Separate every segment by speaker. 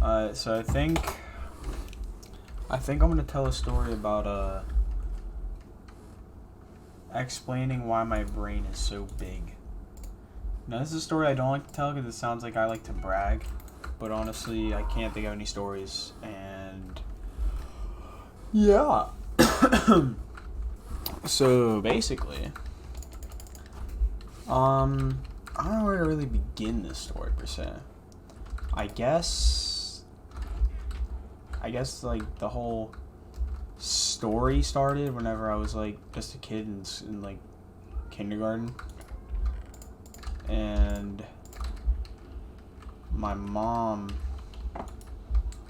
Speaker 1: So I think I'm gonna tell a story about explaining why my brain is so big. Now this is a story I don't like to tell because it sounds like I like to brag, but honestly I can't think of any stories, and yeah. So basically, I don't know where to really begin this story per se. I guess like the whole story started whenever I was like just a kid in like kindergarten, and my mom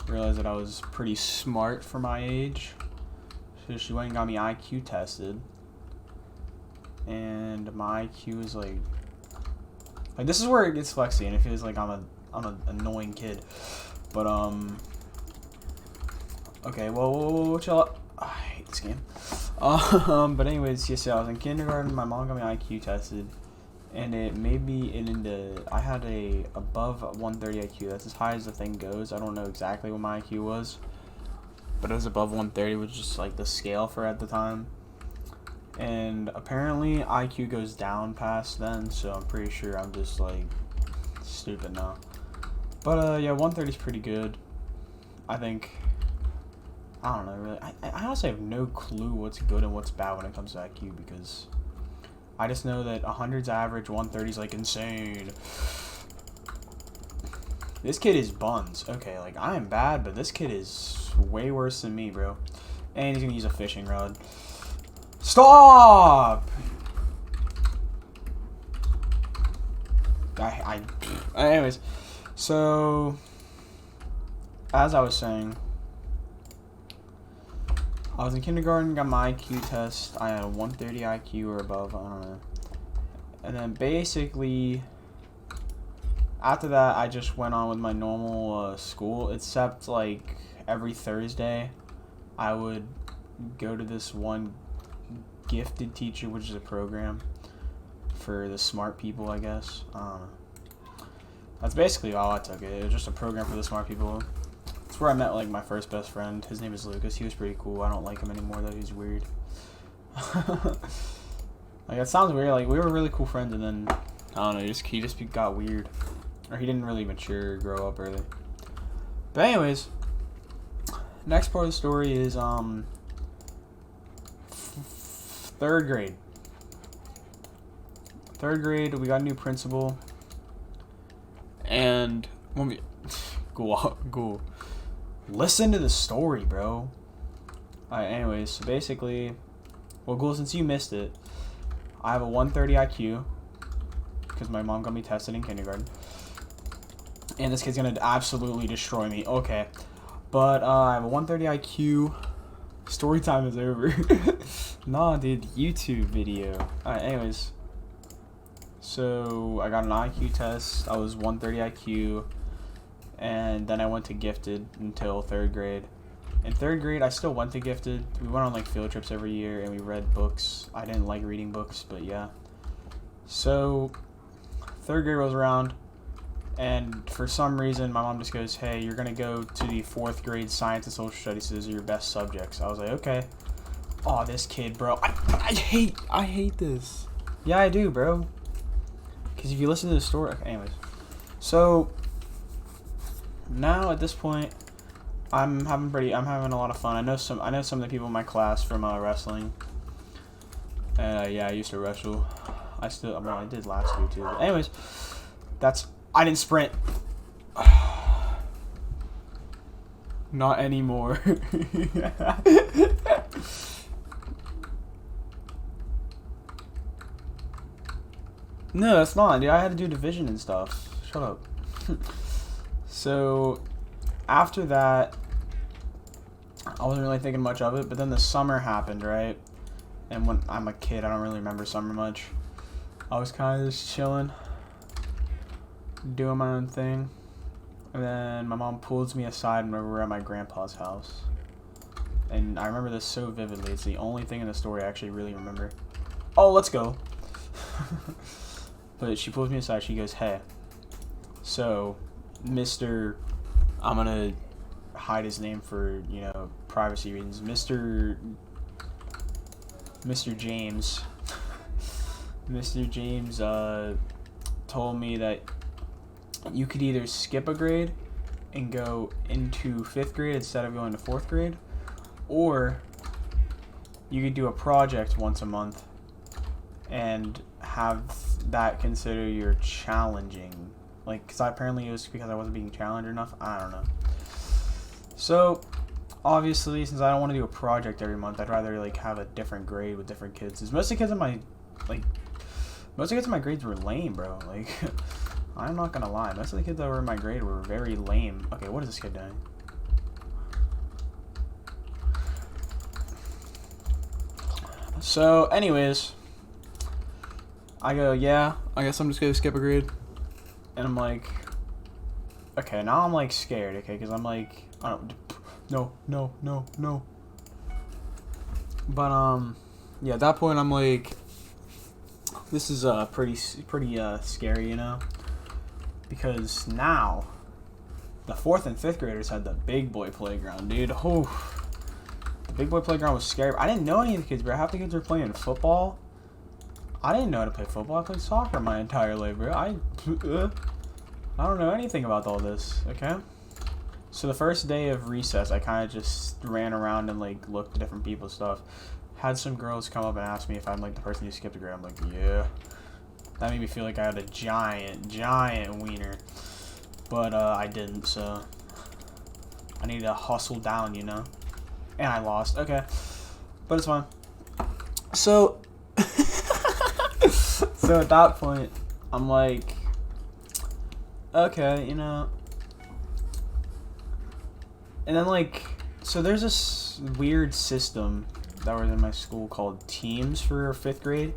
Speaker 1: realized that I was pretty smart for my age, so she went and got me IQ tested, and my IQ is like this is where it gets flexy and it feels like I'm an annoying kid, but okay, well, chill out. I hate this game. But anyways, yes, I was in kindergarten. My mom got me IQ tested, and it made me into. I had a above 130 IQ. That's as high as the thing goes. I don't know exactly what my IQ was, but it was above 130, which is just like the scale for at the time. And apparently IQ goes down past then, so I'm pretty sure I'm just like stupid now. But yeah, 130 is pretty good, I think. I don't know, really. I honestly have no clue what's good and what's bad when it comes to IQ, because I just know that 100's average, 130's like insane. This kid is buns. Okay, like I am bad, but this kid is way worse than me, bro. And he's gonna use a fishing rod. Stop! Anyways, so as I was saying, I was in kindergarten, got my IQ test. I had a 130 IQ or above, I don't know. And then basically, after that, I just went on with my normal school, except like every Thursday, I would go to this one gifted teacher, which is a program for the smart people, I guess. That's basically all I took it. It was just a program for the smart people. It's where I met like my first best friend. His name is Lucas. He was pretty cool. I don't like him anymore though. He's weird. Like that sounds weird. Like we were really cool friends, and then I don't know. He just got weird, or he didn't really mature, or grow up early. But anyways, next part of the story is third grade. Third grade, we got a new principal, and when we go. Listen to the story, bro. Alright, anyways, so basically, well, Ghoul, since you missed it, I have a 130 IQ, because my mom got me tested in kindergarten, and this kid's gonna absolutely destroy me. Okay, but I have a 130 IQ, story time is over. Nah, dude, YouTube video. Alright, anyways, so I got an IQ test, I was 130 IQ, and then I went to gifted until third grade. In third grade, I still went to gifted. We went on like field trips every year, and we read books. I didn't like reading books, but yeah. So third grade rolls around, and for some reason, my mom just goes, "Hey, you're gonna go to the fourth grade science and social studies. Those are your best subjects." I was like, "Okay." Oh, this kid, bro. I hate this. Yeah, I do, bro. Because if you listen to the story, okay, anyways. So now at this point, I'm having a lot of fun. I know some of the people in my class from wrestling. Yeah, I used to wrestle. I did last year too. But anyways, I didn't sprint. Not anymore. No, that's not, dude. I had to do division and stuff. Shut up. So after that, I wasn't really thinking much of it, but then the summer happened, right? And when I'm a kid, I don't really remember summer much. I was kind of just chilling, doing my own thing, and then my mom pulls me aside when we were at my grandpa's house. And I remember this so vividly. It's the only thing in the story I actually really remember. Oh, let's go. But she pulls me aside. She goes, "Hey, so Mr. I'm gonna hide his name for, you know, privacy reasons. Mr. James. Mr. James told me that you could either skip a grade and go into 5th grade instead of going to 4th grade, or you could do a project once a month and have that consider your challenging. Like, because apparently it was because I wasn't being challenged enough. I don't know. So, obviously, since I don't want to do a project every month, I'd rather, like, have a different grade with different kids. Because most of the kids in my, grades were lame, bro. Like, I'm not gonna lie. Most of the kids that were in my grade were very lame. Okay, what is this kid doing? So, anyways, I go, yeah, I guess I'm just gonna skip a grade. And I'm like, okay, now I'm like scared, okay, because I'm like, I don't, no. But, yeah, at that point, I'm like, this is pretty scary, you know, because now the 4th and 5th graders had the big boy playground, dude. Oh, the big boy playground was scary. I didn't know any of the kids, bro. Half the kids were playing football. I didn't know how to play football. I played soccer my entire life, bro. I don't know anything about all this, okay? So the first day of recess, I kind of just ran around and, like, looked at different people's stuff. Had some girls come up and ask me if I'm, like, the person who skipped a grade. I'm like, yeah. That made me feel like I had a giant wiener. But, I didn't, so I needed to hustle down, you know? And I lost. Okay. But it's fine. So, so at that point, I'm like, okay, you know. And then, like, so there's this weird system that was in my school called teams for 5th grade.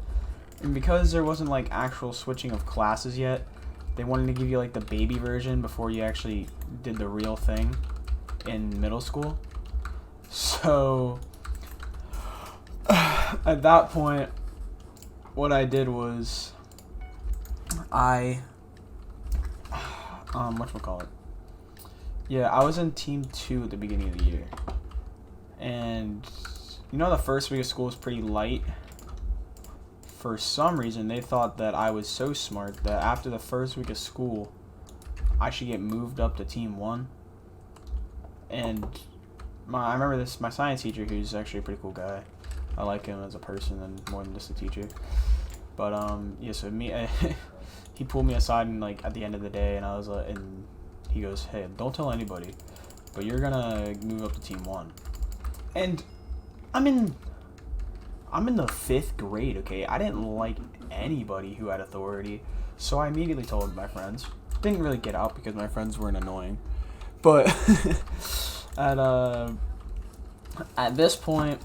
Speaker 1: And because there wasn't, like, actual switching of classes yet, they wanted to give you, like, the baby version before you actually did the real thing in middle school. So, at that point, what I did was, whatchamacallit? Yeah, I was in Team 2 at the beginning of the year. And, you know, the first week of school was pretty light. For some reason, they thought that I was so smart that after the first week of school, I should get moved up to Team 1. And I remember this, my science teacher, who's actually a pretty cool guy. I like him as a person and more than just a teacher. But, yeah, so he pulled me aside and, like, at the end of the day, and I was like, and he goes, hey, don't tell anybody, but you're gonna move up to Team 1. And I'm in the 5th grade, okay? I didn't like anybody who had authority, so I immediately told my friends. Didn't really get out because my friends weren't annoying. But at this point,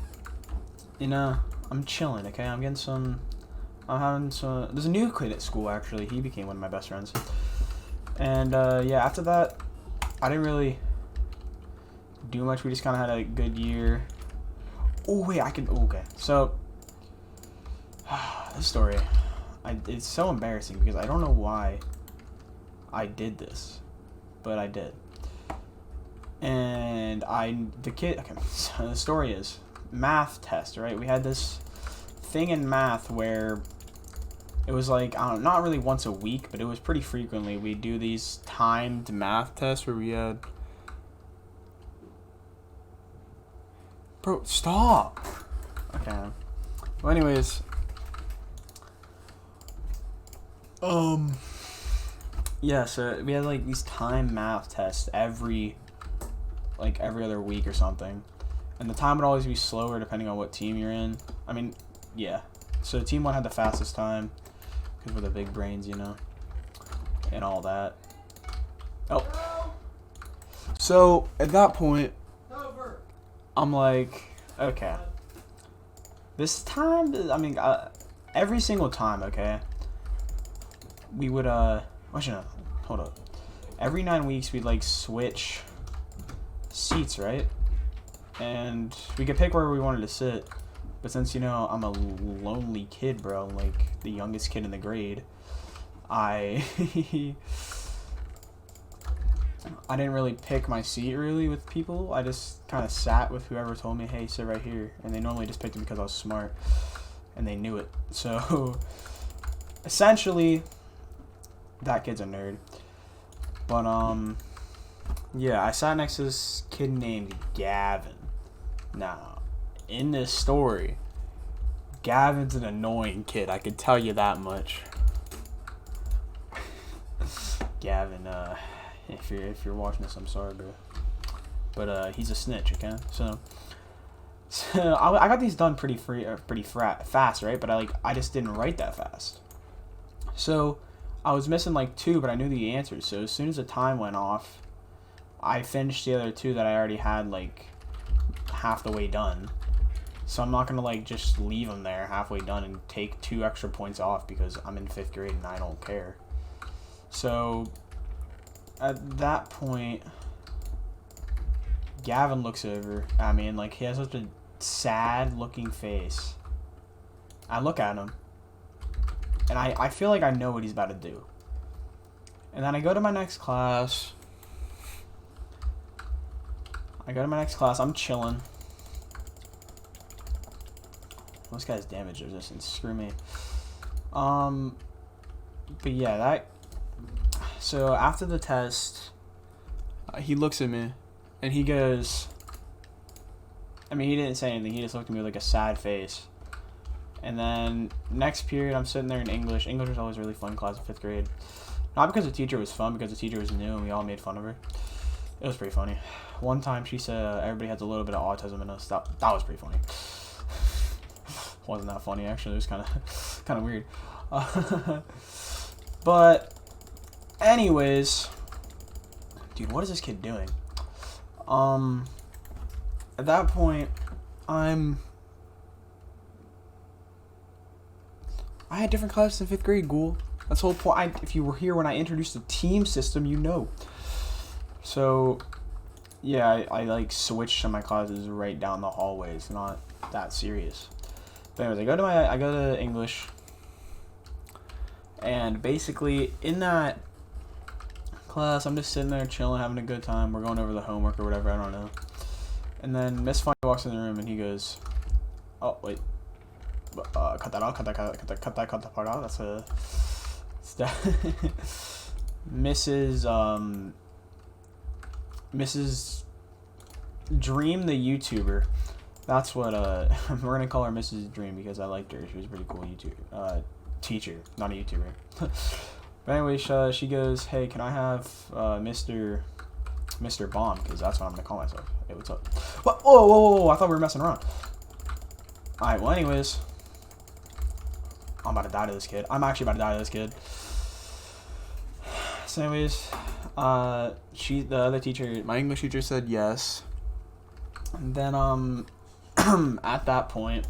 Speaker 1: you know, I'm chilling, okay? I'm having some, there's a new kid at school, actually. He became one of my best friends. And, yeah, after that, I didn't really do much. We just kind of had a good year. Oh, wait, okay. So, this story, it's so embarrassing because I don't know why I did this, but I did. And okay, so the story is, math test, right? We had this thing in math where it was like, I don't know, not really once a week, but it was pretty frequently. We'd do these timed math tests where we had... Bro, stop! Okay. Well, anyways. Yeah, so we had, like, these timed math tests every other week or something. And the time would always be slower depending on what team you're in. I mean, yeah. So Team 1 had the fastest time. Because we're the big brains, you know, and all that. Oh. So, at that point, I'm like, okay. This time, I mean, every single time, okay, we would, actually, no, hold up. Every 9 weeks, we'd, like, switch seats, right? And we could pick where we wanted to sit. But since, you know, I'm a lonely kid, bro, like, the youngest kid in the grade, I didn't really pick my seat really with people. I just kind of sat with whoever told me, hey, sit right here. And they normally just picked me because I was smart. And they knew it. So, essentially, that kid's a nerd. But, yeah, I sat next to this kid named Gavin. Now, in this story, Gavin's an annoying kid. I can tell you that much. Gavin, if you're watching this, I'm sorry, bro. But he's a snitch, okay? So I got these done pretty fast, right? But I just didn't write that fast. So I was missing like 2, but I knew the answers. So as soon as the time went off, I finished the other 2 that I already had like half the way done. So I'm not gonna like just leave them there halfway done and take 2 extra points off because I'm in 5th grade and I don't care. So at that point, Gavin looks over at me and like he has such a sad looking face. I look at him and I feel like I know what he's about to do. And then I go to my next class. I'm chilling. This guy's damage resistance. Screw me. But yeah, so after the test, he looks at me, and he goes, I mean, he didn't say anything. He just looked at me with like a sad face. And then next period, I'm sitting there in English. English was always a really fun class in 5th grade. Not because the teacher was fun, because the teacher was new, and we all made fun of her. It was pretty funny. One time, she said everybody has a little bit of autism in us. That was pretty funny. Wasn't that funny, actually. It was kind of weird. But anyways, dude, what is this kid doing? At that point, I had different classes in 5th grade, ghoul. That's the whole point. If you were here when I introduced the team system, you know. So, yeah, I like switched to my classes right down the hallway. It's not that serious. But anyways, I go to English. And basically, in that class, I'm just sitting there chilling, having a good time. We're going over the homework or whatever, I don't know. And then Miss Funny walks in the room and he goes, oh, wait. Cut that out, cut that part out. That's Mrs. Dream, the YouTuber. That's what, we're gonna call her Mrs. Dream because I liked her. She was a pretty cool YouTuber. Teacher, not a YouTuber. But anyway, she goes, hey, can I have, Mr. Bomb? Because that's what I'm gonna call myself. Hey, what's up? What? Whoa, I thought we were messing around. Alright, well, anyways. I'm about to die to this kid. I'm actually about to die to this kid. So anyways, the other teacher, my English teacher said yes. And then, at that point,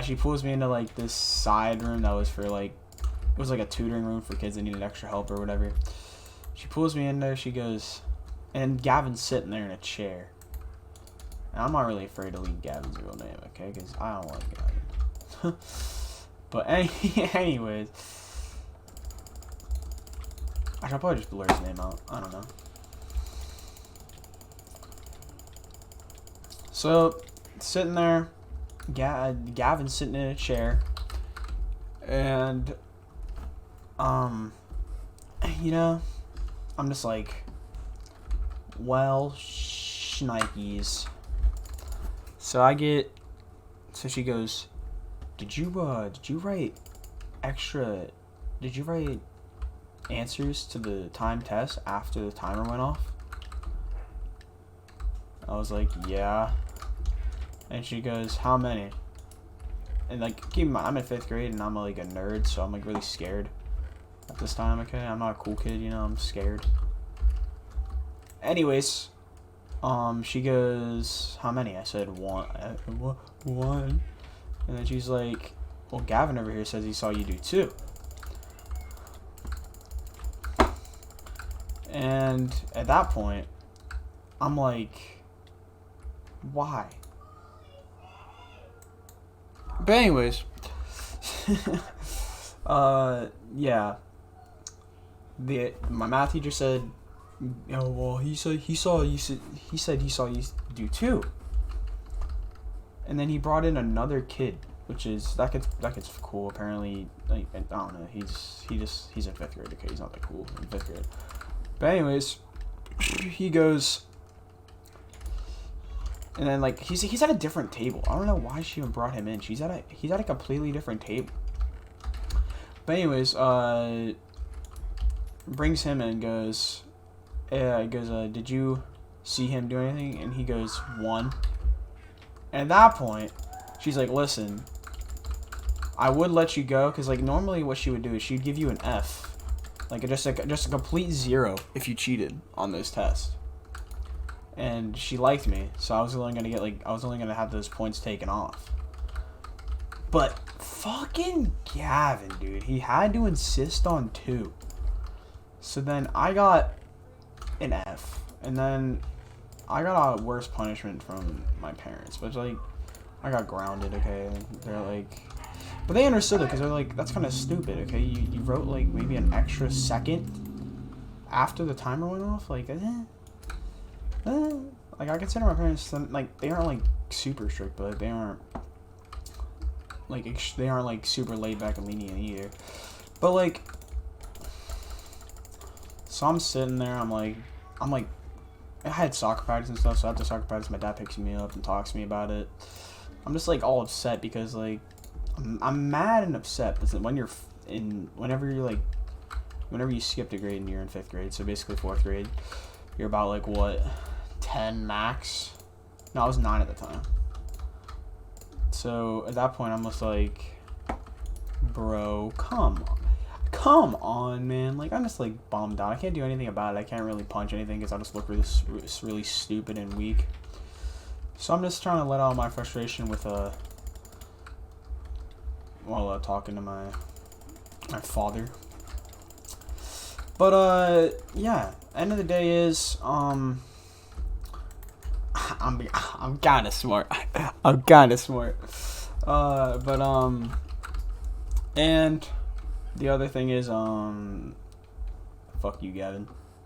Speaker 1: she pulls me into, like, this side room that was for, like, it was, like, a tutoring room for kids that needed extra help or whatever. She pulls me in there, she goes, and Gavin's sitting there in a chair. And I'm not really afraid to leave Gavin's real name, okay, because I don't like Gavin. But anyways, I should probably just blur his name out, I don't know. So, sitting there, Gavin's sitting in a chair, and, you know, I'm just like, well, shnikes. So she goes, did you write answers to the time test after the timer went off? I was like, yeah. And she goes, how many? And like, keep in mind, I'm in 5th grade and I'm like a nerd, so I'm like really scared at this time, okay? I'm not a cool kid, you know, I'm scared. Anyways, she goes, how many? I said, one. And then she's like, well, Gavin over here says he saw you do 2. And at that point, I'm like, why? But anyways, yeah. my math teacher said, oh well, he said he saw you do too. And then he brought in another kid, which is that kid's cool. Apparently, like I don't know, he's in 5th grade. Okay, he's not that cool in 5th grade. But anyways, he goes, and then like he's at a different table. I don't know why she even brought him in. He's at a completely different table. But anyways, brings him in and goes, did you see him do anything? And he goes, 1. And at that point, she's like, listen, I would let you go, because like normally what she would do is she'd give you an F, like just a complete 0 if you cheated on those tests. And she liked me, so I was only gonna have those points taken off. But fucking Gavin, dude, he had to insist on 2. So then I got an F, and then I got a worse punishment from my parents, but like I got grounded. Okay, they're like, but they understood it because they're like, that's kind of stupid. Okay, you wrote like maybe an extra second after the timer went off. Like, like I consider my parents like they aren't like super strict, but they aren't like super laid back and lenient either. But like, so I'm sitting there. I'm like, I had soccer practice and stuff. So after soccer practice, my dad picks me up and talks to me about it. I'm just like all upset because like I'm mad and upset. But whenever you skipped a grade and you're in 5th grade, so basically 4th grade, you're about like what, 10 max? No, I was 9 at the time. So at that point, I'm just like, bro, come on, man. Like, I'm just like bummed out. I can't do anything about it. I can't really punch anything because I just look really stupid and weak. So I'm just trying to let out my frustration with while talking to my father. But yeah. End of the day is I'm kind of smart. I'm kind of smart. And the other thing is fuck you, Gavin.